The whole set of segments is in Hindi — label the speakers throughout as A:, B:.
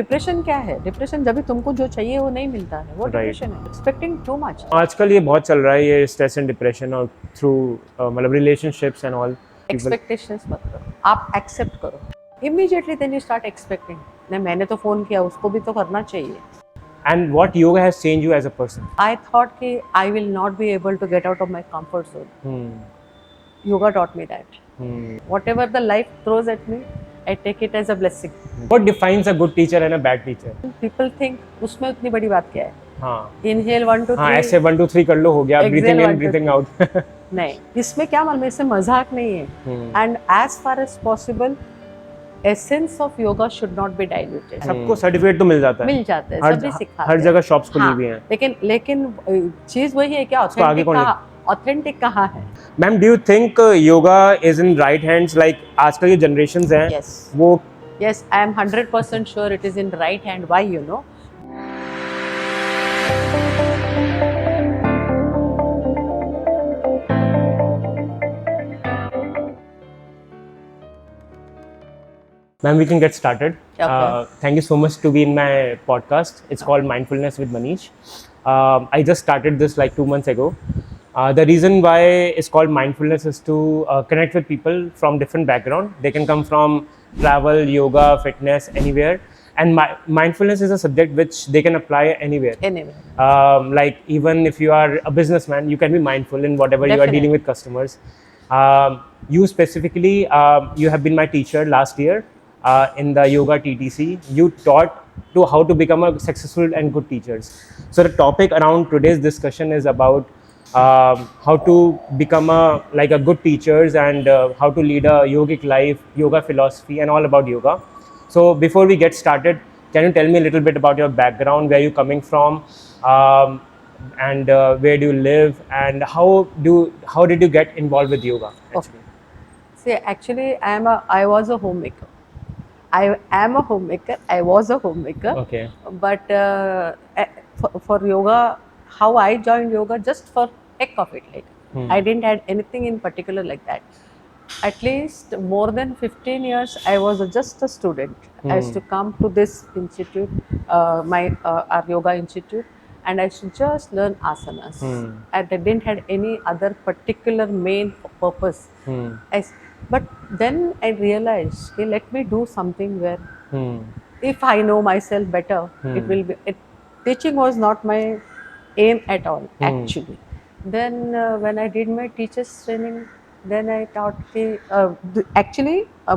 A: डिप्रेशन क्या है? डिप्रेशन जब भी तुमको जो चाहिए वो नहीं मिलता है, वो
B: Right.
A: डिप्रेशन है। Expecting too much.
B: आजकल ये बहुत चल रहा है, ये स्ट्रेस एंड डिप्रेशन और थ्रू मतलब relationships and all people.
A: Expectations मत करो, आप एक्सेप्ट करो। Immediately then you start expecting. नहीं, मैंने तो फोन किया, उसको भी तो करना चाहिए।
B: And what yoga has change you as a person?
A: I thought कि I will not be able to get out of my comfort zone. Yoga taught me that. Whatever the life throws at me, I take it as a blessing.
B: What defines a good teacher and a bad teacher?
A: People think उसमें उतनी बड़ी बात क्या है?
B: हाँ
A: Inhale 1 2
B: हाँ,
A: 3.
B: ऐसे 1 2 3 कर लो, हो गया।
A: Exhale
B: ब्रीथिंग
A: 1
B: इन
A: 2
B: ब्रीथिंग
A: 3.
B: आउट।
A: नहीं, इसमें क्या मालूम, इससे मजाक नहीं है। And as far as possible, essence of yoga should not be diluted.
B: सबको सर्टिफिकेट तो मिल जाता है,
A: मिल जाता है, सभी सिखाते
B: हर
A: हैं।
B: जगह शॉप्स खुली
A: हाँ,
B: हुई हैं।
A: लेकिन चीज वही है, क्या
B: उसको आगे कौन
A: ऑथेंटिक कहाँ है?
B: Ma'am, do you think yoga is in right hands? Like आजकल ये जनरेशंस हैं
A: Yes.
B: वो
A: Yes, I am 100% sure it is in right hand. Why, you know?
B: Ma'am, we can get started.
A: Okay.
B: Thank you so much to be in my podcast. It's called Mindfulness with Manish. I just started this like 2 months ago. The reason why it's called mindfulness is to connect with people from different background. They can come from travel, yoga, fitness, anywhere. And mindfulness is a subject which they can apply anywhere.
A: Anyway,
B: Like even if you are a businessman, you can be mindful in whatever you are
A: Definitely.
B: dealing with customers. You specifically, you have been my teacher last year in the yoga TTC. You taught to how to become a successful and good teachers. So the topic around today's discussion is about how to become a good teachers and how to lead a yogic life, yoga philosophy, and all about yoga. So before we get started, can you tell me a little bit about your background, where you're coming from, and where do you live, and how did you get involved with yoga?
A: okay. See, actually, I was a homemaker. I am a homemaker. I was a homemaker.
B: Okay.
A: But for yoga, how I joined yoga, just for heck of it. Like, I didn't had anything in particular like that. At least more than 15 years, I was just a student. I used to come to this institute, our yoga institute, and I used to just learn asanas. And I didn't had any other particular main purpose. But then I realized, okay, let me do something where if I know myself better, it will be. Teaching was not my aim at all, actually. Then when I did my teachers training, then I taught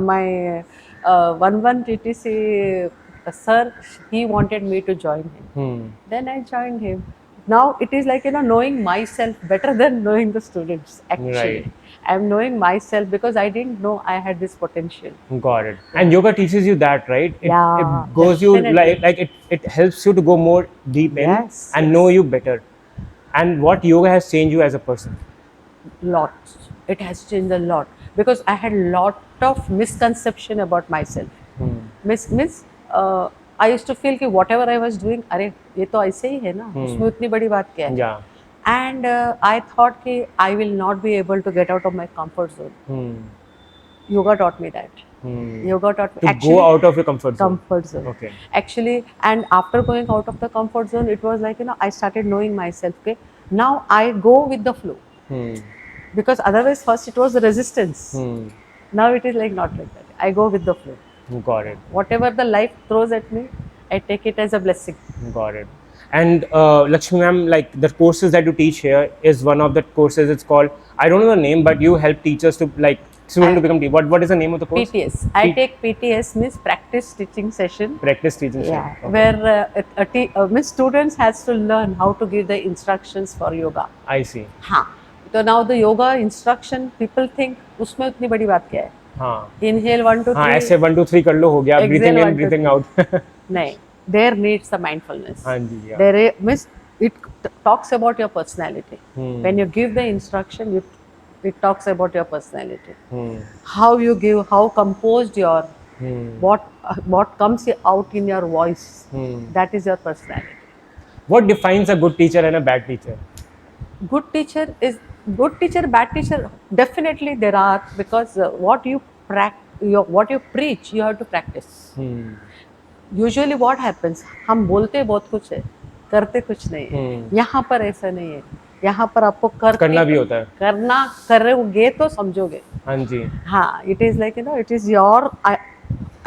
A: my 1 TTC sir, he wanted me to join him. Then I joined him. Now it is like, knowing myself better than knowing the students, actually.
B: Right.
A: I'm knowing myself because I didn't know I had this potential.
B: Got it. And yoga teaches you that, right?
A: Yeah,
B: It goes you
A: definitely.
B: like it helps you to go more deep in
A: Yes,
B: and
A: yes.
B: know you better. And what yoga has changed you as a person?
A: Lot. It has changed a lot because I had lot of misconception about myself. I used to feel कि whatever I was doing, अरे ये तो ऐसे ही है ना, उसमें उतनी बड़ी बात क्या है?
B: Yeah.
A: And I thought कि I will not be able to get out of my comfort zone. Yoga taught me that. Yoga taught me
B: To go out of your comfort zone.
A: comfort zone.
B: Okay.
A: Actually, and after going out of the comfort zone, it was like, I started knowing myself. Okay, now I go with the flow. Because otherwise, first it was the resistance. Now it is like not like that. I go with the flow.
B: Got it.
A: Whatever the life throws at me, I take it as a blessing.
B: Got it. And Lakshmi ma'am, like the courses that you teach here is one of the courses. It's called, I don't know the name, but you help teachers to student to become teacher. What is the name of the course?
A: PTS. I take PTS, means practice teaching session.
B: Practice teaching.
A: Yeah,
B: Okay.
A: where means students has to learn how to give the instructions for yoga.
B: I see.
A: हाँ, तो now the yoga instruction, people think उसमें उतनी बड़ी बात क्या है?
B: हाँ.
A: Inhale 1 2 3.
B: हाँ, ऐसे 1 2 3 कर लो, हो गया.
A: Exhale
B: Breathing
A: 1
B: in,
A: 2
B: breathing
A: 3.
B: out.
A: नहीं, there needs the mindfulness.
B: हाँ जी. Yeah.
A: Means it talks about your personality. When you give the instruction, it talks about your personality. How you give, how composed you are, what comes out in your voice. That is your personality.
B: What defines a good teacher and a bad teacher?
A: Good teacher, bad teacher. Definitely there are, because what you preach, you have to practice. Usually what happens, हम बोलते बहुत कुछ है, करते कुछ नहीं है। यहाँ पर ऐसा नहीं है, यहाँ पर आपको
B: करना भी होता है।
A: करना करोगे तो समझोगे।
B: हाँ जी।
A: हाँ, it is like you no, it is your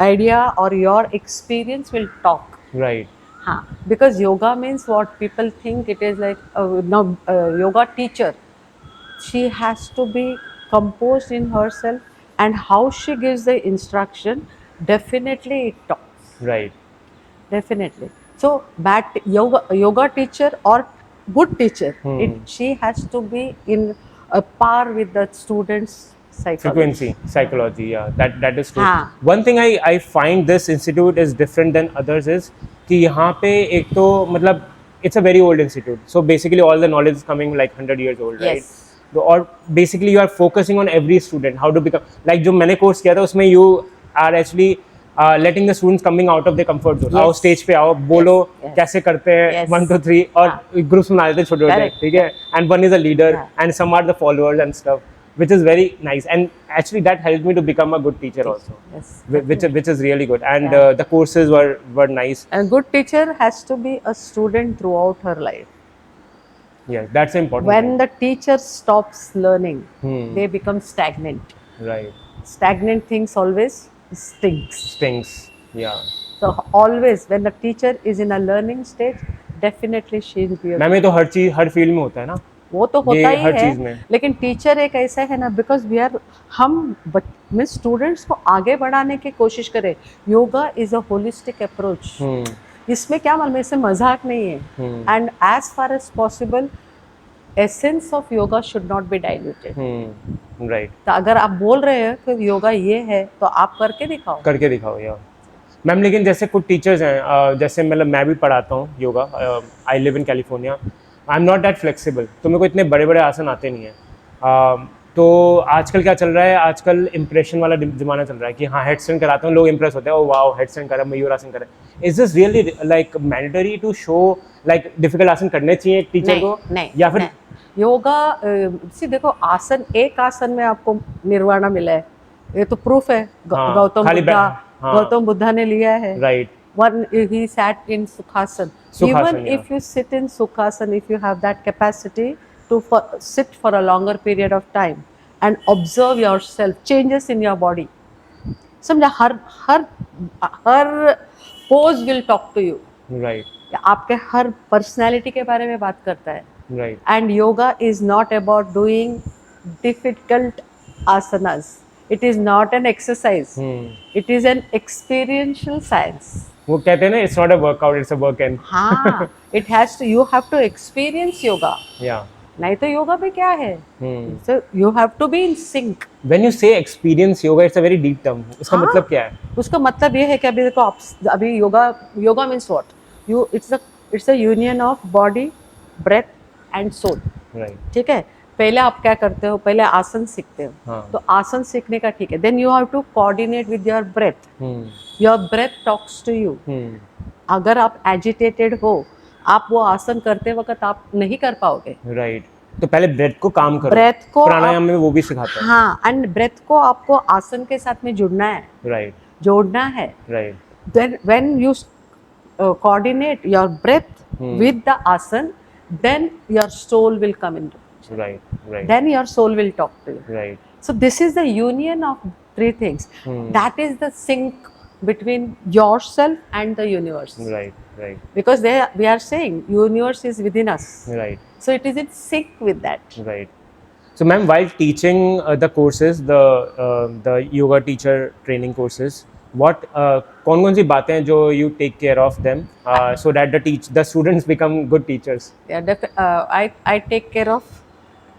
A: idea or your experience will talk.
B: Right.
A: Because yoga means what people think it is like now yoga teacher, she has to be composed in herself and how she gives the instruction, definitely it talks.
B: Right.
A: Definitely. So bad yoga teacher or good teacher, she has to be in a par with the students
B: Frequency, psychology, yeah, that is true.
A: हाँ.
B: One thing I find this institute is different than others is कि यहाँ पे एक तो मतलब it's a very old institute, so basically all the knowledge is coming like 100 years old, right?
A: Yes.
B: तो और basically you are focusing on every student how to become like जो मैंने कोर्स किया था उसमें you are actually letting the students coming out of their comfort zone. आओ स्टेज पे आओ, बोलो कैसे करते हैं 1 2 3 और ग्रुप्स बना देते छोटे छोटे, ठीक है, and one is a leader and some are the followers and stuff, which is very nice, and actually that helped me to become a good teacher also.
A: Yes.
B: Which is really good, and the courses were nice.
A: A good teacher has to be a student throughout her life.
B: Yeah, that's important.
A: When the teacher stops learning, they become stagnant.
B: Right.
A: Stagnant things always stings.
B: Yeah.
A: So always when the teacher is in a learning stage, definitely she will be a
B: ma'am ये तो हर फील्ड में होता है ना,
A: वो तो होता ही
B: हर चीज
A: है,
B: में।
A: लेकिन टीचर एक ऐसा है ना, बिकॉज वी आर हम स्टूडेंट्स को आगे बढ़ाने की कोशिश करें। Yoga is a holistic approach, इसमें क्या मालूम, इससे मजाक नहीं है, and as far as possible essence of yoga should not be diluted.
B: Right.
A: तो अगर आप बोल रहे हैं कि योगा ये है तो आप करके दिखाओ
B: यार मैम। लेकिन जैसे कुछ टीचर्स हैं, जैसे मतलब मैं भी पढ़ाता हूँ yoga, I live in California, I am not that flexible, तो मेरे को इतने बड़े बड़े आसन आते नहीं हैं। तो आजकल क्या चल रहा है, आजकल इम्प्रेशन वाला ज़माना चल रहा है कि हाँ हेडस्टैंड कराता हूँ, लोग इंप्रेस होते हैं, ओ वाओ हेडस्टैंड करा, मयूर आसन करा। Is this really like mandatory to show like difficult आसन करने चाहिए टीचर को?
A: नहीं,
B: या फिर
A: योगा सी देखो, आसन एक आसन में आपको निर्वाणा मिला है, ये तो प्रूफ है। गौतम बुद्धा ने लिया है,
B: right.
A: One, he sat in Sukhasana. Even if you sit in Sukhasana, if you have that capacity to sit for a longer period of time and observe yourself, changes in your body. समझा, हर pose will talk to you.
B: Right.
A: आपके हर personality के बारे में बात करता है.
B: Right.
A: And yoga is not about doing difficult asanas. It is not an exercise. It is an experiential science.
B: वो कहते हैं ना, it's not a workout, it's a work-in.
A: हाँ, it has to, you have to experience yoga.
B: Yeah.
A: नहीं तो योगा पे क्या है? So you have to be in sync.
B: When you say experience yoga, it's a very deep term. इसका मतलब क्या है?
A: उसका मतलब ये है कि अभी देखो आप, अभी yoga means what? It's a union of body, breath and soul.
B: Right.
A: ठीक है? पहले आप क्या करते हो, पहले आसन सीखते हो।
B: हाँ.
A: तो आसन सीखने का ठीक है, then you have to coordinate with your breath. Your breath talks to you. अगर आप एजिटेटेड हो, आप वो आसन करते वक्त आप नहीं कर पाओगे।
B: राइट। तो पहले ब्रेथ को काम करो,
A: ब्रेथ को
B: प्राणायाम में वो भी सिखाता है।
A: हाँ, एंड ब्रेथ को आपको आसन के साथ में जुड़ना है,
B: राइट,
A: जोड़ना है।
B: Right.
A: Then when you coordinate your breath with the asana, then your soul will come into picture.
B: Right.
A: Then your soul will talk to you.
B: Right.
A: So this is the union of three things. That is the sync between yourself and the universe.
B: Right.
A: Because we are saying universe is within us.
B: Right.
A: So it is in sync with that.
B: Right. So ma'am, while teaching the courses, the yoga teacher training courses, what कौन सी बातें हैं जो you take care of them so that the students become good teachers?
A: Yeah, I take care of,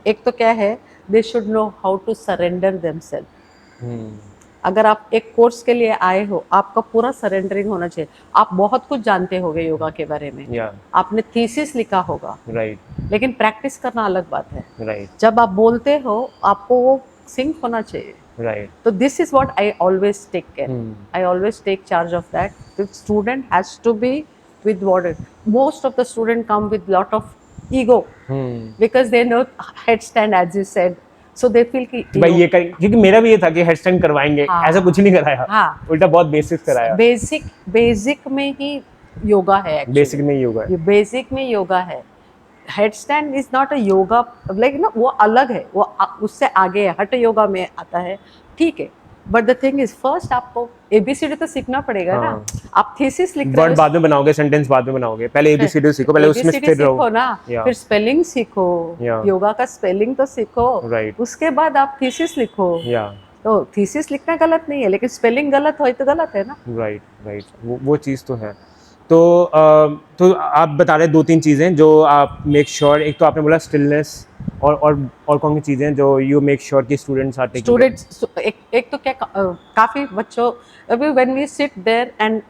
A: एक तो क्या है, they should know how to surrender themselves. अगर आप एक कोर्स के लिए आए हो, आपका पूरा सरेंडरिंग होना चाहिए। आप बहुत कुछ जानते होगे योगा के बारे में, आपने थीसिस लिखा होगा, लेकिन प्रैक्टिस करना अलग बात है। जब आप बोलते हो, आपको वो सिंक होना चाहिए।
B: Right.
A: So this is what I always take care. I always take charge of that. The student has to be with what most of the student come with lot of ego because they know headstand, as you said. So they feel कि
B: भाई ये कर, क्योंकि मेरा भी ये था कि हेड स्टैंड करवाएंगे,
A: हाँ,
B: ऐसा कुछ नहीं कराया,
A: हाँ,
B: उल्टा बहुत बेसिक्स कराया।
A: बेसिक में ही योगा है actually.
B: बेसिक में योगा है।
A: ये बेसिक में योगा है। Head stand is not a yoga, like ना वो अलग है, वो उससे आगे है, हठ योगा में आता है, ठीक है। But the thing is first आपको एबीसीडी तो सीखना पड़ेगा
B: हाँ।
A: ना। आप थीसिस लिख रहे
B: वर्ड
A: हो,
B: बाद में बनाओगे, सेंटेंस बाद में बनाओगे, पहले एबीसीडी सीखो, पहले उसमें
A: ABCD
B: स्थिर
A: सीखो
B: रहो
A: ना,
B: या
A: फिर स्पेलिंग सीखो,
B: Yeah.
A: योगा का स्पेलिंग तो सीखो,
B: राइट
A: उसके बाद आप थीसिस लिखो।
B: या
A: तो थीसिस लिखना गलत नहीं है, लेकिन स्पेलिंग गलत हो तो गलत है ना।
B: राइट वो चीज़ तो है। तो आप बता रहे 2-3 चीज़ें जो आप मेक श्योर, एक तो आपने बोला स्टिलनेस, और कौन सी चीज़ें जो यू मेक श्योर कि स्टूडेंट्स आर टेकिंग।
A: स्टूडेंट्स एक तो क्या काफी बच्चों, अभी when we sit there and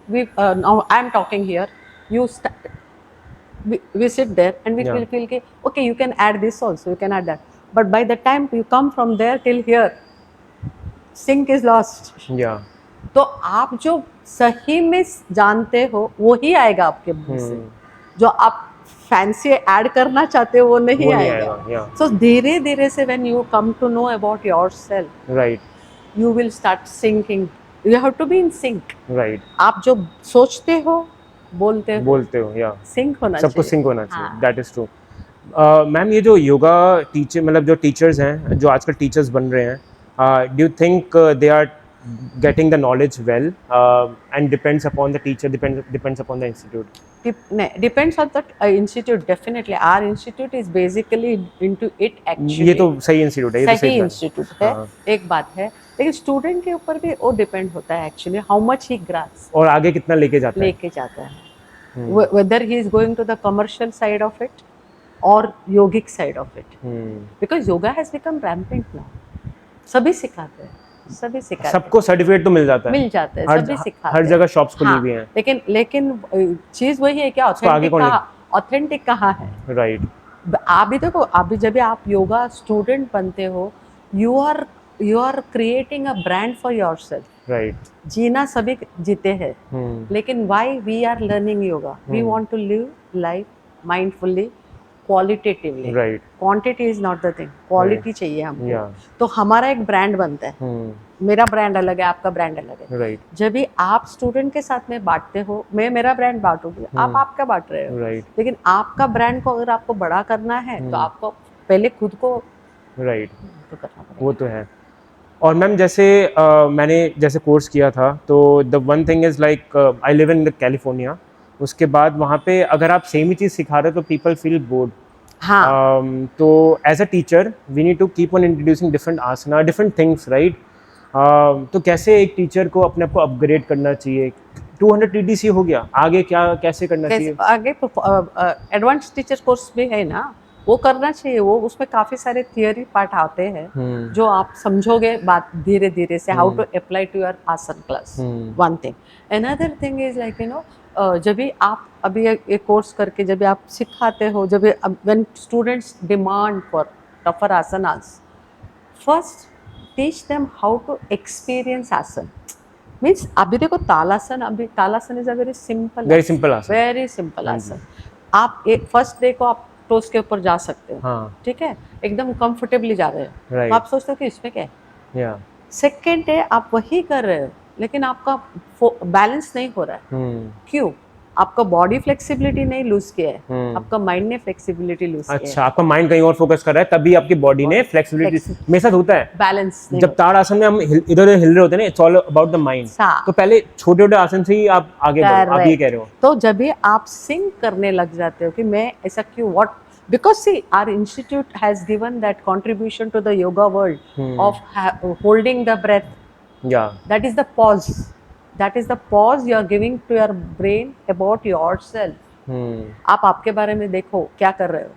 A: we now I am talking here, you we sit there and we
B: Yeah.
A: will feel कि okay you can add this also, you can add that, but by the time you come from there till here sync is lost.
B: या
A: तो आप जो सही में जानते हो वो ही आएगा आपके मुंह से, जो आप फैंसी ऐड करना चाहते हो वो नहीं आएगा।
B: या
A: सो धीरे धीरे से when you come to know about yourself,
B: right
A: you will start syncing, you have to be in sync.
B: Right
A: आप जो सोचते हो बोलते
B: हो या
A: सिंक होना
B: सबको
A: चाहिए।
B: सिंक होना चाहिए,
A: हाँ।
B: That is true. मैम ये जो योगा टीचर, मतलब जो टीचर्स हैं, जो आजकल टीचर्स बन रहे हैं, do you think they are getting the knowledge well, and depends upon the teacher, depends upon the institute?
A: Depends on the institute, definitely. Our institute is basically into it actually.
B: ये तो सही इंस्टीट्यूट है, ये तो
A: सही
B: सही
A: इंस्टीट्यूट है,
B: हाँ।
A: एक बात है, लेकिन स्टूडेंट के ऊपर भी वो डिपेंड होता है actually, how much he grass
B: और आगे कितना लेके जाता है।
A: लेके जाता है, whether he is going to the commercial side of it or yogic side of it, because yoga has become rampant now. सभी सिखाते हैं, सभी सिखाते हैं,
B: सबको सर्टिफिकेट तो मिल जाता है,
A: सभी सिखाते
B: हर
A: हैं,
B: जगह शॉप्स खुली
A: हाँ,
B: हुई हैं,
A: लेकिन चीज वही है, क्या ऑथेंटिक कहाँ है।
B: राइट।
A: आप भी देखो, अभी जब आप योगा स्टूडेंट बनते हो, you are creating a brand for yourself.
B: Right.
A: जीना सभी जीते हैं, लेकिन why we are learning yoga, we want to live life mindfully, qualitatively,
B: right.
A: Quantity is not the thing, quality चाहिए हमको।
B: या
A: तो हमारा एक ब्रांड बनता है, मेरा ब्रांड अलग है, आपका ब्रांड अलग है।
B: राइट
A: जब भी आप स्टूडेंट के साथ में बांटते हो, मैं मेरा ब्रांड बांटूंगी, आप आपका बांट रहे हो,
B: राइट
A: लेकिन आपका ब्रांड को अगर आपको बड़ा करना है तो आपको पहले खुद को
B: राइट,
A: तो करना पड़ेगा।
B: वो तो है। और मैम जैसे मैंने जैसे कोर्स किया था, तो the one thing is like I live in California, उसके बाद वहाँ पे अगर आप सेम ही चीज़ सिखा रहे हो तो पीपल फील बोर्ड।
A: हाँ,
B: तो as a teacher we need to keep on introducing different asana, different things, right. तो कैसे एक टीचर को अपने आप को अपग्रेड करना चाहिए? 200 TTC हो गया, आगे क्या कैसे करना चाहिए?
A: आगे एडवांस टीचर कोर्स भी है ना, वो करना चाहिए। वो उसमें काफी सारे थियरी पार्ट आते हैं जो आप समझोगे बात धीरे धीरे से, how to apply to your asana class, one thing. Another thing is like you know, जब भी आप अभी एक कोर्स करके जब भी आप सिखाते हो, जब when students demand for tougher asanas, first teach them how to experience asana. Means अभी देखो तालासन, अभी talasana is a very simple
B: asana,
A: very simple asana. आप एक फर्स्ट डे को आप टोस के ऊपर जा सकते हो,
B: हाँ,
A: ठीक है, एकदम कंफर्टेबली जा रहे हो,
B: right.
A: तो आप सोचते हो कि इसमें क्या है।
B: या
A: सेकेंड डे आप वही कर रहे हो, लेकिन आपका बैलेंस नहीं हो रहा है। क्यों? आपका बॉडी फ्लेक्सिबिलिटी नहीं लूज किया है, आपका माइंड ने फ्लेक्सिबिलिटी लूज किया है।
B: अच्छा, आपका माइंड कहीं और फोकस कर रहा है, तभी आपकी बॉडी ने फ्लेक्सिबिलिटी। मेरे साथ होता है
A: बैलेंस
B: जब ताड़ आसन में हम इधर उधर हिल रहे होते हैं ना, it's all about the mind. तो पहले छोटे छोटे आसन से ही आप आगे बढ़ो, आप ये कह रहे हो।
A: तो जब भी आप सिंक करने लग जाते हो कि मैं ऐसा क्यों, what, because see our institute has given that contribution to the yoga world of holding the breath.
B: Yeah,
A: that is the pause you are giving to your brain about yourself. आप आपके बारे में देखो क्या कर रहे हो,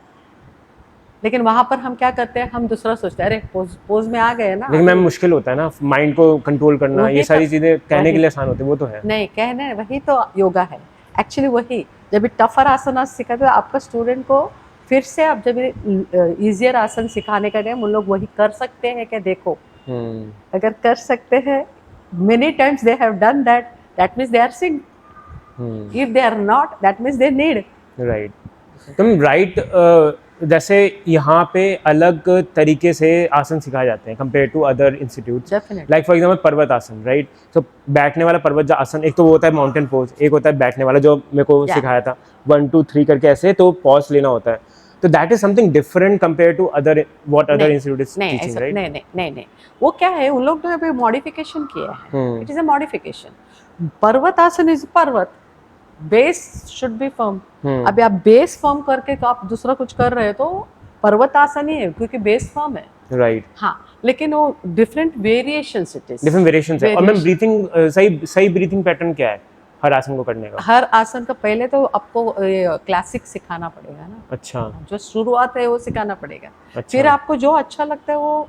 A: लेकिन वहां पर हम क्या करते हैं, हम दूसरा सोचते हैं, अरे पोज में आ गए ना।
B: लेकिन मैम मुश्किल होता है ना माइंड को कंट्रोल करना, ये सारी चीजें कहने के लिए आसान होती है, वो तो है
A: नहीं, कहने वही तो योगा है एक्चुअली। वही जब भी टफर आसन सिखाते हो आपका स्टूडेंट को, फिर से आप जब इजियर आसन सिखाने का टाइम, उन लोग वही कर सकते हैं क्या, देखो। अगर कर सकते हैं, many times they have done that, that means they are sync. If they are not, that means they need.
B: Right. तुम राइट जैसे यहाँ पे अलग तरीके से आसन सिखाए जाते हैं compare to other institutes,
A: Definitely.
B: Like for example parvat asana, right? तो बैठने वाला पर्वत आसन, एक तो वो होता है माउंटेन पोज, एक होता है बैठने वाला जो मेरे को
A: Yeah.
B: सिखाया था 1 2 3 करके ऐसे, तो पॉज लेना होता है। तो that is something different compare to other what other institute is
A: नहीं
B: टीचिंग,
A: ऐसा
B: राइट?
A: नहीं, वो क्या है, उन लोग ने अभी मॉडिफिकेशन किया है,
B: hmm.
A: It is a modification. Parvat asana is पर्वत, बेस शुड बी फर्म। अभी आप बेस फर्म करके तो आप दूसरा कुछ कर रहे हो तो पर्वत आसन ही है, क्योंकि बेस फर्म है।
B: राइट,
A: हाँ, लेकिन वो different variations it is,
B: different variations है। और मैम ब्रीथिंग, सही ब्रीथिंग पैटर्न क्या है हर आसन को करने का?
A: हर आसन का पहले तो आपको क्लासिक सिखाना पड़ेगा ना,
B: अच्छा,
A: जो शुरुआत है वो सिखाना पड़ेगा।
B: अच्छा।
A: फिर आपको जो अच्छा लगता है वो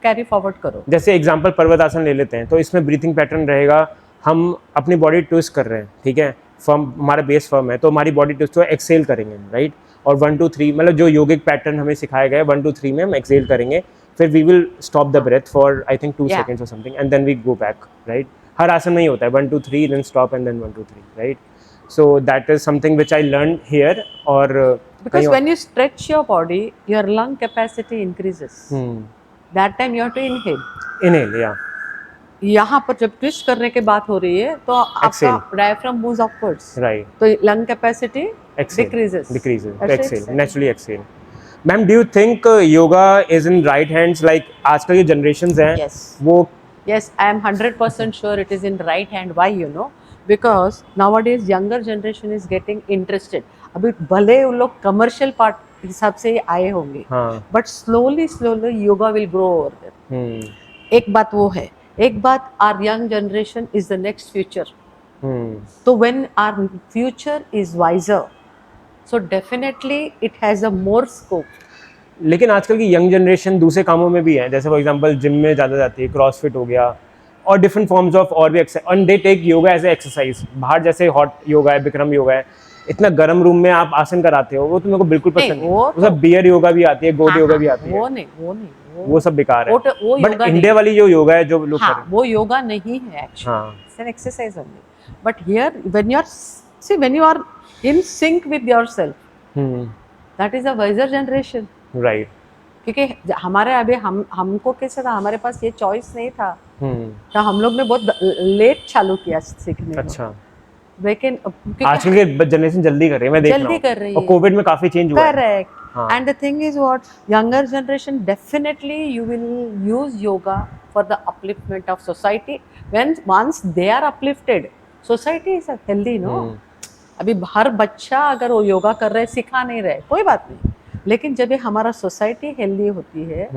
A: कैरी फॉरवर्ड करो।
B: जैसे एग्जांपल पर्वत आसन ले लेते हैं, तो इसमें ब्रीथिंग पैटर्न रहेगा, हम अपनी बॉडी ट्विस्ट कर रहे हैं, ठीक है, फर्म, हमारा बेस फर्म है, तो हमारी बॉडी ट्विस्ट तो एक्सेल करेंगे, राइट? और 1 2 3 मतलब जो योगिक पैटर्न हमें सिखाया गया है, 1 2 3 में हम एक्सेल करेंगे, फिर we will stop the breath for I think 2
A: Yeah.
B: seconds और something, and then we go back, right? हर आसन में ही होता है 1 2 3 then stop and then 1 2 3, right? So that is something which I learn here. और
A: Because when you stretch your body, your lung capacity increases. That time you have to inhale.
B: Inhale, या
A: यहाँ पर जब ट्विस्ट करने की बात हो रही है तो आपका
B: Exhale.
A: Diaphragm moves upwards,
B: right,
A: तो lung capacity
B: exhale,
A: decreases.
B: decreases,
A: That's
B: exhale,
A: it.
B: naturally exhale. Ma'am, do you think yoga is in right hands? Like आजकल ये generations हैं,
A: Yes.
B: वो
A: Yes, I am 100% sure it is in right hand. Why, you know? Because nowadays younger generation is getting interested. अभी भले उन लोग commercial part हिसाब से ही आए होंगे,
B: हाँ,
A: but slowly yoga will grow over there. एक बात वो है, एक बात our young generation is the next future. So when our future is wiser, so definitely it has a more scope.
B: लेकिन आजकल की यंग जनरेशन दूसरे कामों में भी है, जैसे फॉर एग्जांपल जिम में ज़्यादा जाती है, क्रॉसफिट हो गया और डिफरेंट फॉर्म्स ऑफ और भी exercise, and they take yoga as a exercise. बाहर जैसे हॉट योगा है, बिक्रम योगा है, इतना गर्म रूम में आप आसन कराते हो, वो तो मेरे को बिल्कुल पसंद नहीं।
A: वो
B: वो सब बियर योगा भी आती है, गोट योगा भी आती है,
A: वो नहीं,
B: वो सब बेकार है।
A: वो
B: बट
A: योगा
B: इंडिया वाली जो योगा है जो लोग
A: हाँ,
B: कर
A: वो योगा नहीं है actually.
B: हाँ,
A: It's an exercise only. But here, when you are in sync with yourself, that is a wiser generation.
B: Right,
A: क्योंकि हमारे अभी हमको कैसे था, हमारे पास ये चॉइस नहीं था, तो हम लोग ने बहुत लेट चालू किया सीखने को।
B: अच्छा।
A: लेकिन क्योंकि
B: आजकल के जनरेशन जल्दी कर रही है, मैं देख रहा
A: जल्दी
B: हूँ।
A: कर रही
B: और
A: है।
B: कोविड में काफी चेंज हुआ है।
A: Correct.
B: हाँ।
A: And the thing is what, younger generation definitely you will use yoga for the upliftment of society. Once they are uplifted, society is healthy, no? अभी हर बच्चा अगर वो योगा कर रहे, सिखा नहीं रहे, कोई बात नहीं, लेकिन जब हमारा सोसाइटी हेल्दी होती है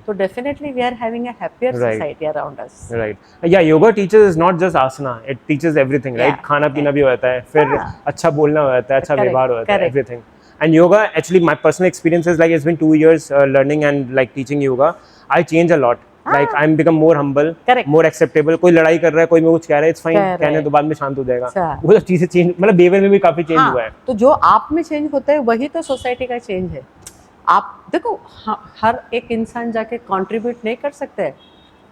A: तो definitely we are having a happier society around us.
B: Right, या yoga teachers not just asana, it teachers everything, right? खाना पीना भी होता है, फिर अच्छा बोलना होता है, अच्छा व्यवहार होता है, everything. And yoga, actually, my personal experience is like it's been 2 years learning and like teaching yoga. I change a lot. Like I'm become more humble, more acceptable. कोई लड़ाई कर रहा है, कोई में कुछ कह रहा है, it's fine. कहने तो बाद में शांत हो जाएगा। वो सब चीजें चेंज, मतलब बिहेवियर में भी काफी चेंज हुआ है।
A: तो जो आप में चेंज होता है वही तो सोसाइटी का चेंज है। आप देखो, हर एक इंसान जाके कंट्रीब्यूट नहीं कर सकते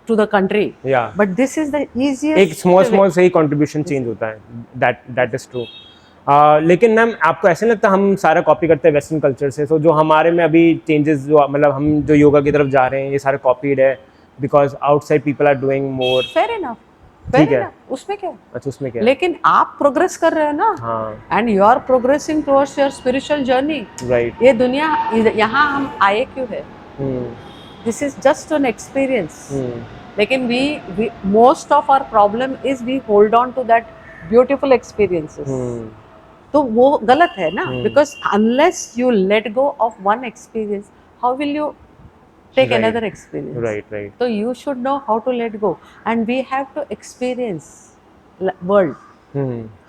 A: to the country, but this is the easiest.
B: एक स्मॉल से ही कंट्रीब्यूशन चेंज होता है, दैट इज ट्रू। लेकिन मैम आपको ऐसे लगता है हम सारा कॉपी करते हैं वेस्टर्न कल्चर से, तो जो हमारे में अभी चेंजेस, जो मतलब हम जो योगा की तरफ जा रहे हैं, ये सारे कॉपीड है because outside people are doing more?
A: Fair enough, उसमें क्या?
B: अच्छा, उसमें क्या?
A: लेकिन आप प्रोग्रेस कर रहे हो ना,
B: हाँ,
A: and you are progressing towards your spiritual journey,
B: right?
A: ये दुनिया, यहाँ हम आए क्यों है? This is just an experience. लेकिन we most of our problem is we hold on to that beautiful experiences. तो वो गलत है ना, because unless you let go of one experience, how will you take another experience?
B: Right.
A: So you should know how to let go, and we have to experience world.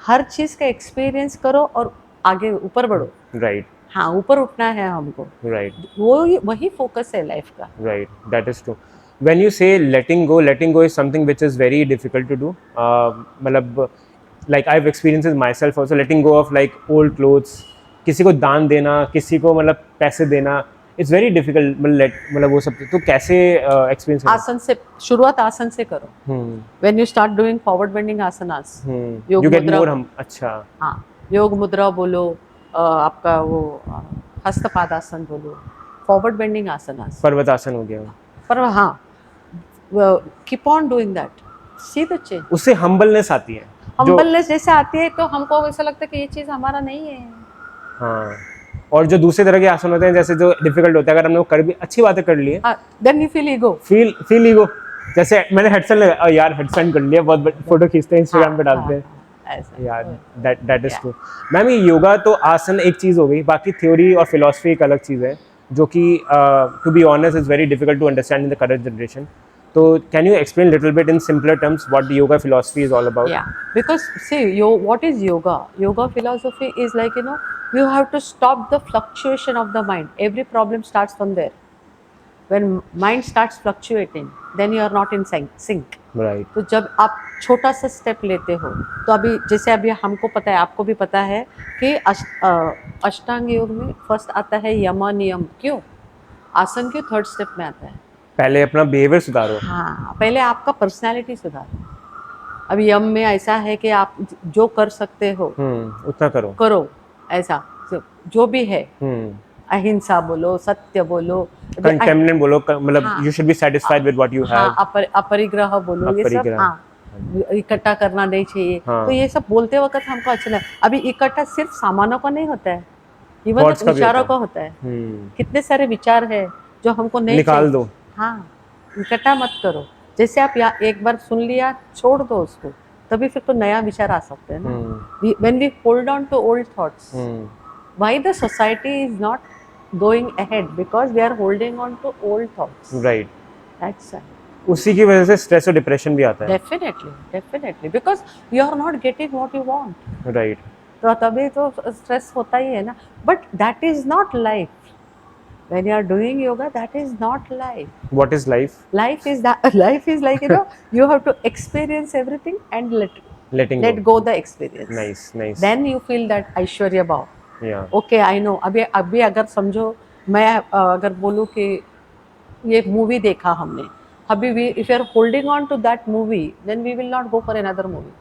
A: हर चीज का एक्सपीरियंस करो और आगे ऊपर बढ़ो।
B: राइट,
A: हाँ, ऊपर उठना है हमको।
B: राइट,
A: वही फोकस है लाइफ का।
B: Right, that is true. When you say letting go is something which is very difficult to do. मतलब like I've experienced it myself also, letting go of like old clothes, किसी को दान देना, किसी को मतलब पैसे देना, इट्स वेरी डिफिकल्ट। मतलब वो सब तो कैसे एक्सपीरियंस?
A: आसन से शुरुआत, आसन से करो। When you start doing forward bending asanas, you get more,
B: अच्छा,
A: हाँ, योग मुद्रा बोलो, आपका वो हस्तपादासन बोलो, फॉरवर्ड बेंडिंग आसनास,
B: पर्वतासन हो गया,
A: पर हाँ keep on doing that, see the change.
B: उससे हम्बलनेस आती है जो,
A: हम्बलनेस जैसे आती है तो हमको ऐसा लगता है कि ये चीज हमारा नहीं है।
B: हाँ, और जो दूसरे तरह के आसन होते हैं जैसे जो डिफिकल्ट होता है, अगर हमने वो कर भी अच्छी बातें कर ली है,
A: then you feel ego.
B: Feel ego. जैसे मैंने हेडसेट लगा, यार हेडसेट कर लिया, बहुत फोटो खींचते हैं इंस्टाग्राम पे डालते हैं यार, दैट इज ट्रू। मैम ये योगा तो आसन एक चीज़ हो गई, बाकी थ्योरी और फिलॉसफी एक अलग चीज़ है जो कि to be honest is very difficult to understand in the current generation. तो can you explain little bit in simpler terms what yoga philosophy is all about?
A: Yeah, because see, what is yoga? Yoga philosophy is like, you have to stop the fluctuation of the mind. Every problem starts from there. When mind starts fluctuating, then you are not in sync.
B: Right,
A: तो जब आप छोटा सा स्टेप लेते हो, तो अभी हमको पता है, आपको भी पता है कि अष्टांग योग में फर्स्ट आता है यम नियम। क्यों? आसन क्यों थर्ड स्टेप में आता है?
B: पहले अपना बिहेवियर सुधारो।
A: हाँ, पहले आपका पर्सनालिटी सुधारो। अब यम में ऐसा है कि आप जो कर सकते हो
B: उतना करो,
A: ऐसा जो भी है, अहिंसा बोलो, सत्य बोलो,
B: कंटेम्पलेंट बोलो, मतलब you should be satisfied with what you have,
A: अपरिग्रह बोलो, ये सब हाँ, इकट्ठा करना नहीं चाहिए। तो ये सब बोलते वक्त हमको अच्छा लगा। अभी इकट्ठा सिर्फ सामानों का नहीं होता है, इवन विचारों का होता है। कितने सारे विचार है जो हमको नहीं
B: निकाल दो।
A: हाँ, इकट्ठा मत करो। जैसे आप एक बार सुन लिया, छोड़ दो उसको, तभी फिर तो नया विचार आ सकते हैं ना। When we hold on to old thoughts, why the society is not going ahead? Because we are holding on to old thoughts.
B: Right.
A: That's it.
B: उसी की वजह से स्ट्रेस और डिप्रेशन भी आता है।
A: Definitely, because you are not getting what you want.
B: Right.
A: तो तभी तो स्ट्रेस होता ही है ना। But that is not life. When you are doing yoga, that is not life.
B: What is life?
A: Life is like, you have to experience everything and let go the experience.
B: Nice.
A: Then you feel that Aishwarya Bhav.
B: Yeah.
A: Okay, I know. अभी अगर समझो, मैं अगर बोलूँ कि ये मूवी देखा हमने, अभी if you are holding on to that movie, then we will not go for another movie.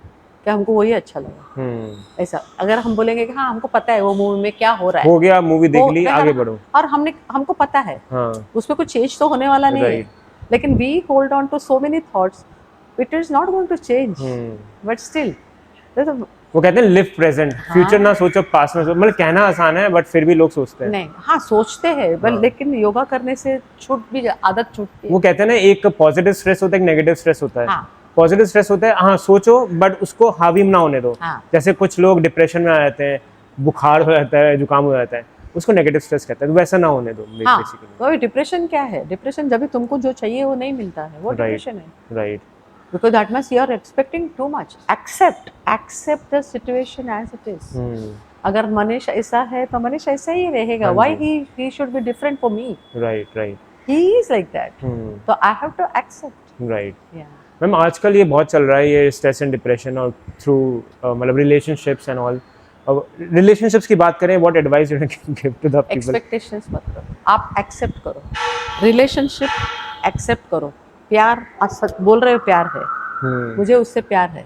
A: क्या हमको वही अच्छा लगा। ऐसा अगर हम बोलेंगे कि हाँ हमको पता है वो मूवी में क्या हो रहा है,
B: हो गया, मूवी देख ली, आगे बढ़ो,
A: और हमको पता है उसमें कुछ चेंज तो होने वाला नहीं है, लेकिन we hold on to so many thoughts, it is not going to change, but still
B: वो कहते हैं लिव प्रेजेंट, फ्यूचर ना सोचो, पास्ट में सोचो। मतलब कहना आसान है बट फिर भी लोग सोचते हैं
A: नहीं। हाँ, सोचते हैं, लेकिन योगा करने से आदत छूटती है।
B: वो कहते हैं ना, एक पॉजिटिव स्ट्रेस होता है, एक नेगेटिव स्ट्रेस होता है। पॉजिटिव स्ट्रेस होता है, हाँ सोचो, बट उसको हावी ना होने दो। जैसे कुछ लोग डिप्रेशन में आ जाते हैं, बुखार हो जाता है, जुकाम हो जाता है, उसको नेगेटिव स्ट्रेस कहते हैं, तो वैसा ना होने दो।
A: तो डिप्रेशन क्या है? डिप्रेशन जब भी तुमको जो चाहिए वो नहीं मिलता है, वो डिप्रेशन है।
B: Right.
A: Because that means you are expecting too much. Accept the situation as it is. अगर मनीष ऐसा है तो मनीष ऐसा ही रहेगा। Why he should be different for me?
B: Right.
A: He is like that. तो I have to accept.
B: Right.
A: Yeah.
B: Ma'am आजकल ये बहुत चल रहा है, ये स्ट्रेस एंड डिप्रेशन, और थ्रू मतलब रिलेशनशिप्स एंड ऑल। रिलेशनशिप्स की बात करें, what advice you give to the people?
A: Expectations मत करो, आप एक्सेप्ट करो। रिलेशनशिप एक्सेप्ट करो। प्यार, आप बोल रहे हो प्यार है, मुझे उससे प्यार है,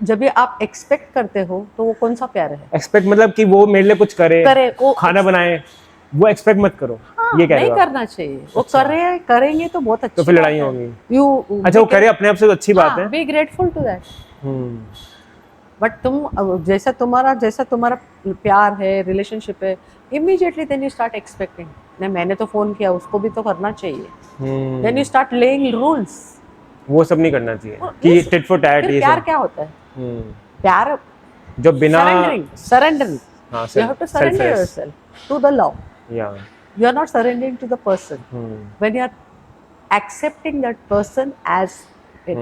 A: जब भी आप एक्सपेक्ट करते हो तो वो कौन सा प्यार है?
B: एक्सपेक्ट मतलब कि वो मेरे लिए कुछ करे वो खाना बनाए, वो एक्सपेक्ट मत करो। हाँ, ये नहीं
A: करना चाहिए। वो करेंगे तो बहुत अच्छी,
B: तो फिर लड़ाई होगी। अच्छा, वो करे अपने आप से तो अच्छी बात है।
A: Be grateful to that. But तुम जैसा तुम्हारा प्यार है, रिलेशनशिप है, immediately then you start expecting, नहीं मैंने तो फोन किया, उसको भी तो करना चाहिए। Then you start laying rules.
B: वो सब नहीं करना चाहिए कि टिट फॉर टैट। ये
A: प्यार क्या होता है? प्यार
B: जो बिना
A: surrendering, you have to surrender yourself to the love.
B: Yeah.
A: You are not surrendering to the person. When you are accepting that person as it.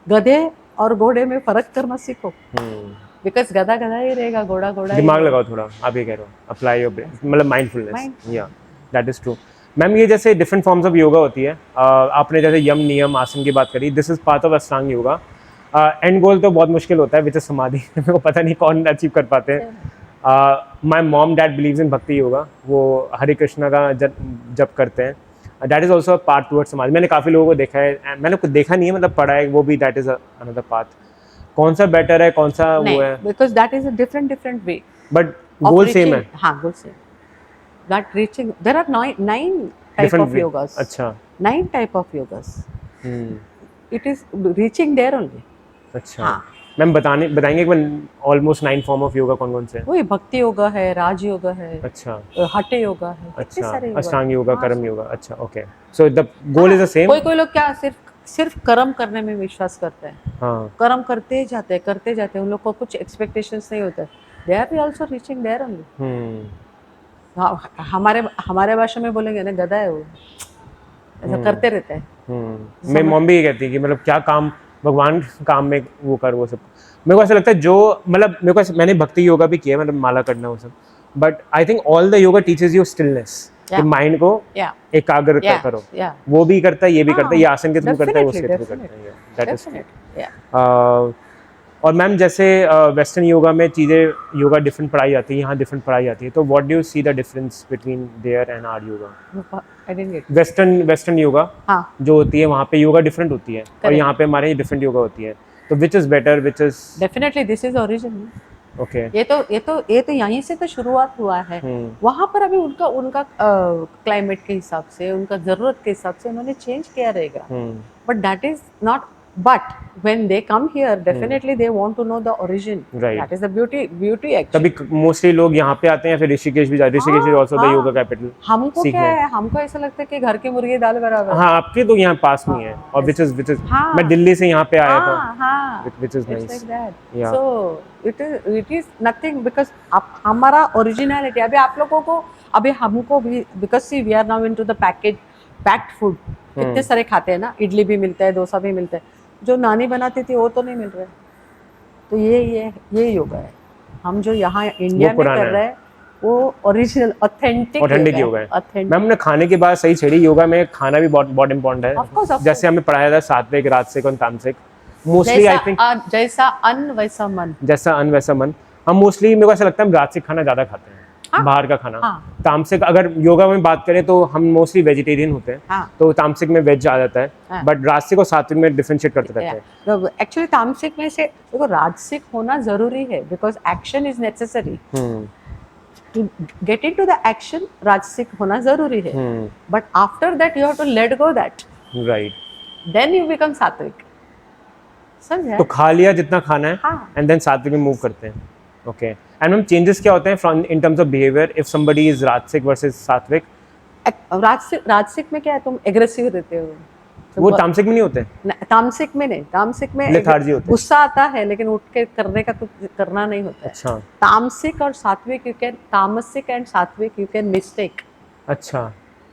A: गधे और घोड़े में फर्क करना सीखो। बिकॉज गधा ही रहेगा, घोड़ा
B: दिमाग लगाओ थोड़ा। आप ये कह रहे हो, अप्लाई योर ब्रेन, मतलब माइंडफुलनेस। या दैट इज ट्रू। मैम ये जैसे डिफरेंट फॉर्म्स ऑफ योगा होती है, आपने जैसे यम नियम आसन की बात करी, this is part of Ashtanga yoga. And गोल तो बहुत मुश्किल होता है, विच इज समाधि। मेरे को पता नहीं कौन अचीव कर पाते हैं। My mom dad believes in भक्ति योगा, वो हरे कृष्णा का जप करते हैं। That is also a part towards समाधि। मैंने काफ़ी लोगों को देखा है, मैंने कुछ देखा नहीं है, मतलब पढ़ा है, वो भी दैट इज अनदर पाथ। कौन सा बेटर है, कौन सा वो है?
A: Because that is a different way,
B: but goal same है।
A: हाँ, गोल same. not reaching. There are nine type
B: Different
A: of
B: way.
A: yogas.
B: अच्छा
A: 9 type of yogas.
B: Hmm
A: It is reaching there only.
B: अच्छा
A: हाँ.
B: मैम बताएंगे एक बार ऑलमोस्ट 9 फॉर्म ऑफ योगा कौन कौन से हैं?
A: वही भक्ति योगा है, राज योगा है,
B: अच्छा
A: हठ योगा है, कितने
B: अच्छा
A: सारे योगा
B: अष्टांग
A: हैं.
B: योगा
A: हाँ,
B: कर्म योगा अच्छा okay so the goal is the same
A: कोई लोग क्या सिर्फ कर्म करने में विश्वास करते हैं.
B: हाँ
A: कर्म करते ही जाते हैं. उन लोग को कुछ एक्सपेक्टेशंस नहीं होता. They are also reaching there only. हमारे भाषा में बोलेंगे ना, गधा है वो, ऐसा करते रहता है.
B: मेरी मम्मी भी ये कहती है कि मतलब क्या काम भगवान काम में वो कर वो सब मेरे को ऐसा लगता है जो मतलब मेरे को मैंने भक्ति योगा भी किया मतलब माला करना वो सब but I think all the yoga teaches you stillness कि माइंड को
A: Yeah.
B: एकाग्र करो
A: Yeah.
B: वो भी करता है ये भी
A: हाँ,
B: करता है ये आसन के थ्रू करता है उसके थ्रू
A: definitely,
B: करता है दैट इज
A: Definitely. Yeah.
B: और मैम जैसे वेस्टर्न योगा में चीज़ें योगा डिफरेंट पढ़ाई जाती है यहाँ डिफरेंट पढ़ाई जाती है तो what do you see the difference between their and our yoga
A: I didn't get.
B: Western yoga
A: हाँ.
B: जो होती है वहाँ पे योगा डिफरेंट होती है और
A: Correct.
B: यहाँ पे हमारे डिफरेंट योगा होती है तो which is better which is
A: Definitely this is origin.
B: Okay
A: ये तो यहीं से तो शुरुआत हुआ है. वहाँ पर अभी उनका क्लाइमेट के हिसाब से, उनका जरूरत के हिसाब से उन्होंने चेंज किया रहेगा. But that is not. But when they come here, definitely they want to know the origin.
B: Right.
A: That is the beauty
B: तभी
A: actually.
B: मोस्टली लोग यहाँ पे आते हैं फिर ऋषिकेश भी जाते हैं ऋषिकेश इज आल्सो द
A: हाँ.
B: योगा कैपिटल
A: हमको क्या
B: सीखने.
A: है, हमको ऐसा लगता है कि घर के मुर्गे दाल बराबर.
B: हाँ आपके तो यहाँ पास में है और विच इज
A: हाँ.
B: मैं दिल्ली से यहाँ पे आया था
A: हाँ.
B: which is
A: It's
B: nice.
A: like that.
B: Yeah.
A: So it is nothing because हमारा originality अभी आप लोगों को अभी हमको भी because see we are now into the packed food. कितने सारे खाते हैं ना, इडली भी मिलता है, डोसा भी मिलता है. जो नानी बनाती थी वो तो नहीं मिल रहा है. तो ये योगा है. हम जो यहाँ इंडिया में कर रहे हैं वो ओरिजिनल ऑथेंटिक
B: योगा है. मैम ने खाने की बात सही छेड़ी योगा में खाना भी बहुत इम्पोर्टेंट है.
A: Of course.
B: जैसे हमें पढ़ाया था सात्विक राजसिक और तामसिक मोस्टली आई थिंक
A: जैसा अन्न वैसा मन.
B: जैसा अन्न वैसा मन. हम मोस्टली मेरे को ऐसा लगता है हम राजसिक खाना ज्यादा खाते हैं. बाहर का खाना. तामसिक अगर योगा में बात करें तो हम मोस्टली वेजिटेरियन होते हैं तो तामसिक में वेज आ जाता है बट राजसिक और सात्विक में डिफरेंशिएट करते रहते हैं.
A: एक्चुअली तामसिक में से देखो राजसिक होना जरूरी है because action is necessary to get into the action. राजसिक होना जरूरी है but after that you have to let go that.
B: Right.
A: Then you become sattvic. समझा?
B: तो खा लिया जितना खाना है एंड देन सात्विक में मूव करते हैं. ओके एंड मैम चेंजेस क्या होते हैं from in terms of behaviour if somebody is राजसिक वर्सेस सात्विक?
A: राजसिक में क्या है, तुम एग्रेसिव रहते हो.
B: वो तामसिक में नहीं होते.
A: तामसिक में नहीं. तामसिक में
B: लेथार्जी होती है.
A: गुस्सा आता है लेकिन उठ के करने का तो करना नहीं होता है.
B: अच्छा.
A: तामसिक और सात्विक you can tamasic and sattvic you can mistake.
B: अच्छा.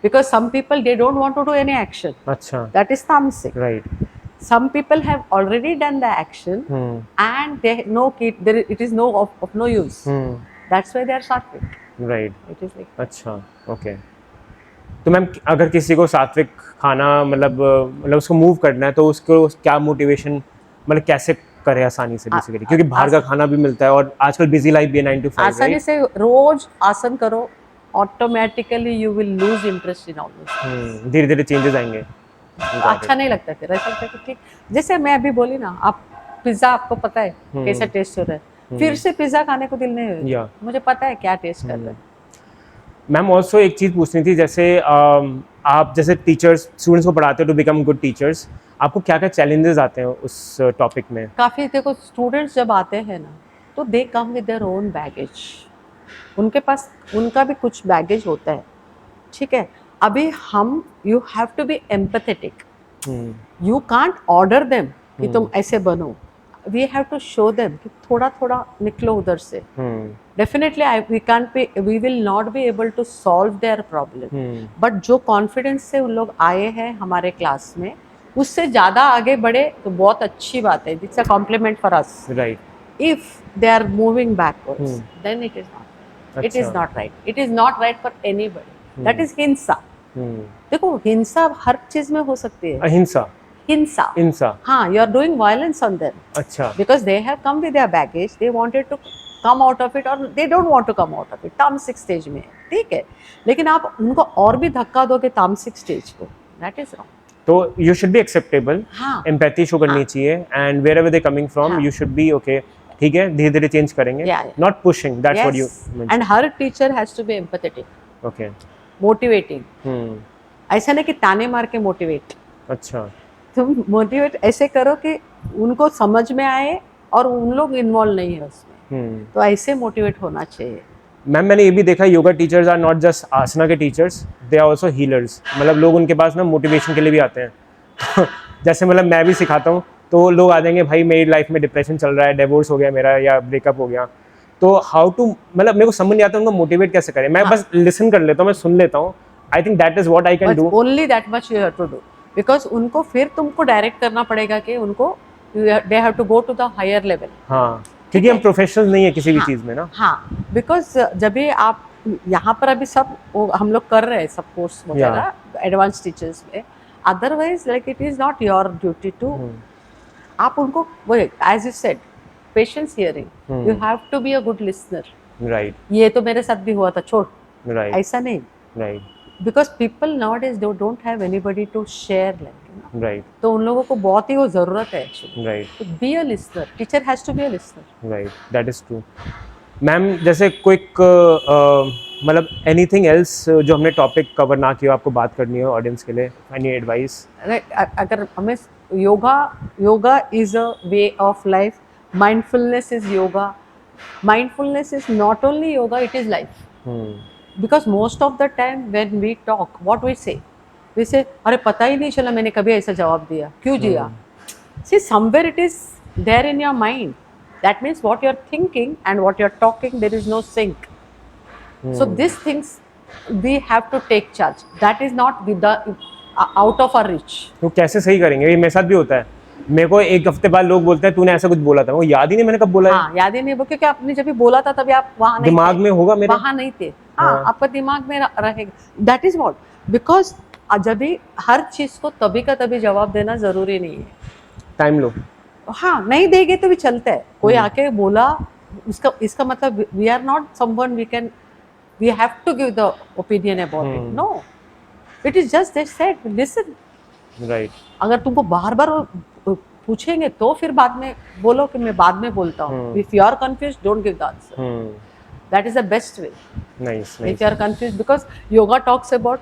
A: Because some people they don't want to do any action.
B: अच्छा.
A: That is tamasic.
B: Right.
A: Some people have already done the action and they know it is of no use. That's why they are sattvic.
B: Right.
A: It is like.
B: अच्छा. Okay. तो मैम अगर किसी को सात्विक खाना मतलब उसको मूव करना है तो उसको क्या मोटिवेशन मतलब कैसे करे आसानी से बेसिकली क्योंकि बाहर का खाना भी मिलता है और आजकल बिजी लाइफ भी है 9 to 5.
A: आसानी से रोज आसन करो automatically you will lose interest in all this.
B: धीरे धीरे चेंजेस आएंगे.
A: अच्छा नहीं लगता फिर. ऐसा लगता है कि ठीक जैसे मैं अभी बोली ना, आप पिज्जा आपको पता है कैसा टेस्ट हो रहा है, फिर से पिज्जा खाने को दिल नहीं हो. मुझे पता है क्या टेस्ट कर रहा है.
B: मैम ऑल्सो एक चीज़ पूछनी थी जैसे आप जैसे टीचर्स स्टूडेंट्स को पढ़ाते हो टू बिकम गुड टीचर्स आपको क्या क्या चैलेंजेस आते हैं उस टॉपिक में?
A: काफ़ी. देखो स्टूडेंट्स जब आते हैं ना तो they come with their own baggage. उनके पास उनका भी कुछ बैगेज होता है. ठीक है. अभी हम you have to be empathetic. You can't order them कि तुम ऐसे बनो. We have to show them कि थोड़ा थोड़ा निकलो उधर से. Definitely we will not be able to solve their problem but जो कॉन्फिडेंस से उन लोग आए हैं हमारे क्लास में उससे ज़्यादा आगे बढ़े तो बहुत अच्छी बात है. It's a compliment for us.
B: Right.
A: If they are moving backwards then it is not right. It is not right for anybody. That is hinsa. देखो हिंसा हर चीज में हो सकती है. हिंसा. हाँ, you are doing violence on them.
B: अच्छा.
A: Because they have come with their baggage. They wanted to come out of it और they don't want to come out of it. तामसिक स्टेज में ठीक है लेकिन आप उनको और भी धक्का दोगे तामसिक स्टेज को. That is wrong.
B: तो यू शुड बी एक्सेप्टेबल.
A: हाँ.
B: एम्पैथी शो करनी चाहिए and wherever they coming from you should be okay. ठीक है धीरे धीरे चेंज करेंगे. Not pushing. That's what you.
A: And हर teacher has to be empathetic.
B: Okay
A: motivating, ऐसा नहीं कि ताने मार के मोटिवेट,
B: अच्छा
A: तुम मोटिवेट ऐसे करो कि उनको समझ में आए और उन लोग इन्वॉल्व नहीं है उसमें, तो ऐसे मोटिवेट होना चाहिए।
B: मैम मैंने ये भी देखा yoga teachers are not just asana के teachers, they are also healers. मतलब लोग उनके पास ना मोटिवेशन के लिए भी आते हैं। तो जैसे मतलब मैं भी सिखाता हूँ तो लोग आ जाएंगे, भाई मेरी लाइफ में डिप्रेशन चल रहा है, डिवोर्स हो गया मेरा या ब्रेकअप हो गया, तो हाउ टू, मतलब मेरे को समझ नहीं आता उनको मोटिवेट कैसे करें। मैं बस लिसन कर लेता हूँ, मैं सुन लेता हूँ। I think that is what I can do.
A: Only that much you have to do, because उनको फिर तुमको डायरेक्ट करना पड़ेगा कि उनको they have to go to the higher level.
B: हाँ, क्योंकि हम प्रोफेशनल नहीं है किसी भी चीज़ में ना।
A: हाँ, बिकॉज जब भी आप यहाँ पर अभी सब हम लोग कर रहे हैं सब कोर्स वगैरह एडवांस टीचर्स में, otherwise like it is not your duty to, आप उनको वो as you said patience hearing, you have to be a good listener.
B: Right
A: ये तो मेरे साथ भी हुआ था, छोड़,
B: राइट
A: ऐसा नहीं,
B: right
A: because people nowadays they don't have anybody to share like,
B: right
A: तो उन लोगों को बहुत ही वो जरूरत है actually.
B: Right
A: be a listener, teacher has to be a listener.
B: Right, that is true. Ma'am जैसे क्विक मतलब एनीथिंग एल्स जो हमने टॉपिक कवर ना किया आपको बात करनी हो ऑडियंस के लिए, एनी एडवाइस?
A: अगर हमें yoga is a way of life, mindfulness is yoga, mindfulness is not only yoga, it is life. Because most of the time when we talk, what we say अरे पता ही नहीं चला मैंने कभी ऐसा जवाब दिया, क्यों दिया? See, somewhere it is there in your mind. That means what you're thinking and what you're talking, there is no sync. So these things we have to take charge. That is not with the out of our reach.
B: तो कैसे सही करेंगे? ये मेरे साथ भी होता है। मेरे को एक हफ्ते बाद लोग बोलते हैं तूने ऐसा कुछ बोला था, वो याद ही नहीं मैंने कब बोला है।
A: हाँ, याद ही नहीं, वो क्योंकि आपने जब भी बोला था तभी आप वहाँ नहीं
B: दिमाग
A: थे,
B: में होगा मेरे,
A: वहाँ नहीं थे। हाँ, आपका दिमाग में रहेगा। दैट इज व्हाट, बिकॉज जब भी हर चीज को तभी का तभी जवाब देना जरूरी नहीं है,
B: टाइम लो।
A: हाँ, नहीं देंगे तो भी चलता है। कोई आके बोला उसका इसका मतलब we are not someone we have to give the opinion about it, no, it is just they said listen.
B: Right,
A: अगर तुमको बार बार पूछेंगे तो फिर बाद में बोलो कि मैं बाद में बोलता हूँ। If you are confuse, don't give the answer, that is the best way.
B: Nice
A: if you are confuse, because yoga talks about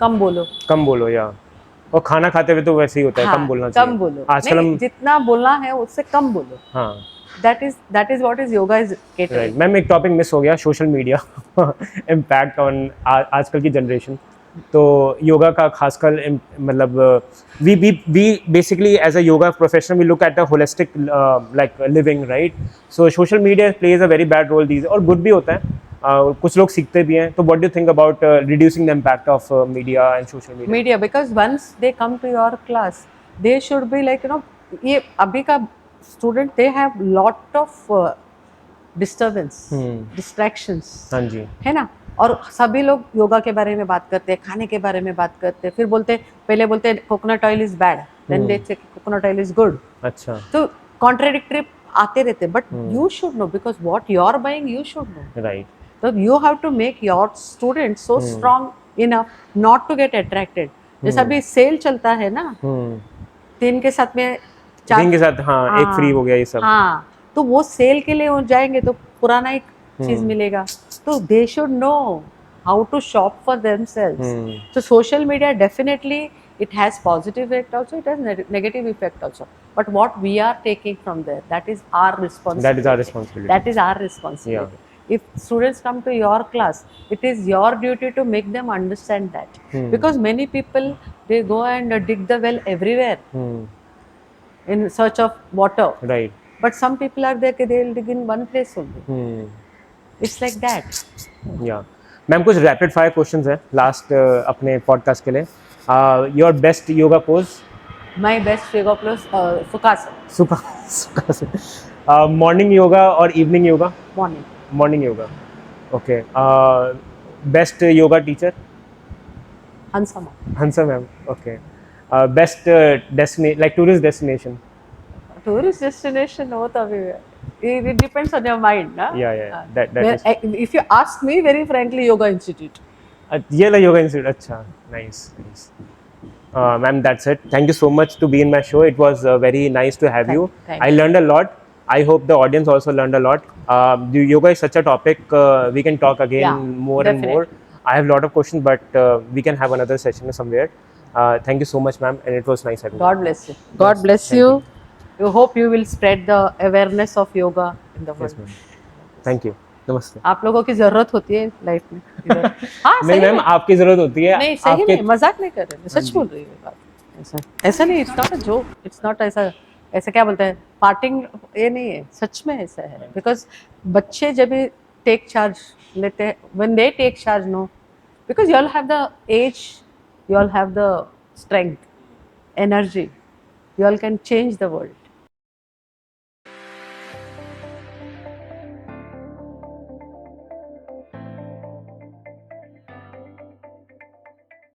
A: कम बोलो
B: या, और खाना खाते हुए तो वैसे ही होता है, कम बोलना चाहिए,
A: कम बोलो,
B: आजकल हम
A: जितना बोलना है उससे कम बोलो।
B: हाँ,
A: that is what is yoga is catering.
B: Right. Ma'am एक टॉपिक मिस हो गया, सोशल मीडिया इम्पैक्ट ऑन आजकल की जनरेशन। तो योगा का खासकर मतलब we basically as a yoga professional we look at a holistic like living, right? So social media plays a very bad role these, और गुड भी होता है, कुछ लोग सीखते भी हैं। तो what do you think about reducing the impact of media and social
A: media? Because once they come to your class, they should be like you know, ये अभी का student they have lot of disturbance, distractions,
B: हाँ जी,
A: है ना? और सभी लोग योगा के बारे में बात करते हैं, खाने के बारे में बात करते हैं, फिर बोलते पहले बोलते coconut oil is bad, then they say coconut oil is good.
B: अच्छा,
A: तो कॉन्ट्राडिक्टरी आते रहते, but you should know, because what you are buying you should know,
B: right?
A: तो you have to make your student so strong enough not to get attracted. जैसा अभी सेल चलता है ना, 3 के साथ में 4
B: दिन के साथ, हाँ, एक फ्री हो गया ये सब।
A: हाँ, तो वो सेल के लिए वो जाएंगे तो पुराना एक चीज मिलेगा। तो they should know how to shop for themselves. So social media definitely it has positive effect also, it has negative effect also, but what we are taking from there, that is our responsibility.
B: That is our responsibility.
A: That is our responsibility. If students come to your class, it is your duty to make them understand that, because many people they go and dig the well everywhere in search of water,
B: Right.
A: but some people are there, they will dig in one place only. It's like that.
B: या मैम कुछ रैपिड फायर क्वेश्चंस हैं लास्ट अपने पॉडकास्ट के लिए। Your best yoga pose?
A: My best yoga plus Sukhasana.
B: सुखा मॉर्निंग योगा और evening yoga?
A: Morning.
B: Morning yoga, okay. Best yoga teacher?
A: Hansama.
B: Hansa ma'am, okay. Best destination, like tourist destination?
A: Tourist destination, no, it depends on your mind, na?
B: Yeah, that is.
A: If you ask me, very frankly, Yoga Institute.
B: ये ला योगा इंस्टीट्यूट, अच्छा, nice. Ma'am that's it, thank you so much to be in my show, it was very nice to have you. I learned a lot. I hope the audience also learned a lot. Yoga is such a topic we can talk again more and more. I have a lot of questions, but we can have another session somewhere. Thank you so much, ma'am, and it was nice having you.
A: God bless you. God bless
B: Thank
A: you. You hope you will spread the awareness of yoga in the
B: Yes,
A: world.
B: ma'am. Thank you. नमस्ते.
A: आप लोगों की जरूरत होती है लाइफ में इधर। हाँ
B: नहीं
A: सही
B: मैम,
A: में।
B: आपकी जरूरत होती है.
A: नहीं सही
B: आपके
A: में, मजाक नहीं कर रहे, मैं सच बोल रही हूँ ये बात। ऐसा ऐसा नहीं, it's not a joke, it's not ऐसा ऐसा क्या बोलते हैं पार्टिंग, ये नहीं है, सच में ऐसा है। बिकॉज बच्चे जब भी टेक चार्ज लेते हैं, when they take charge, no, because you all have the age, you all have the strength, energy, you all can change the world.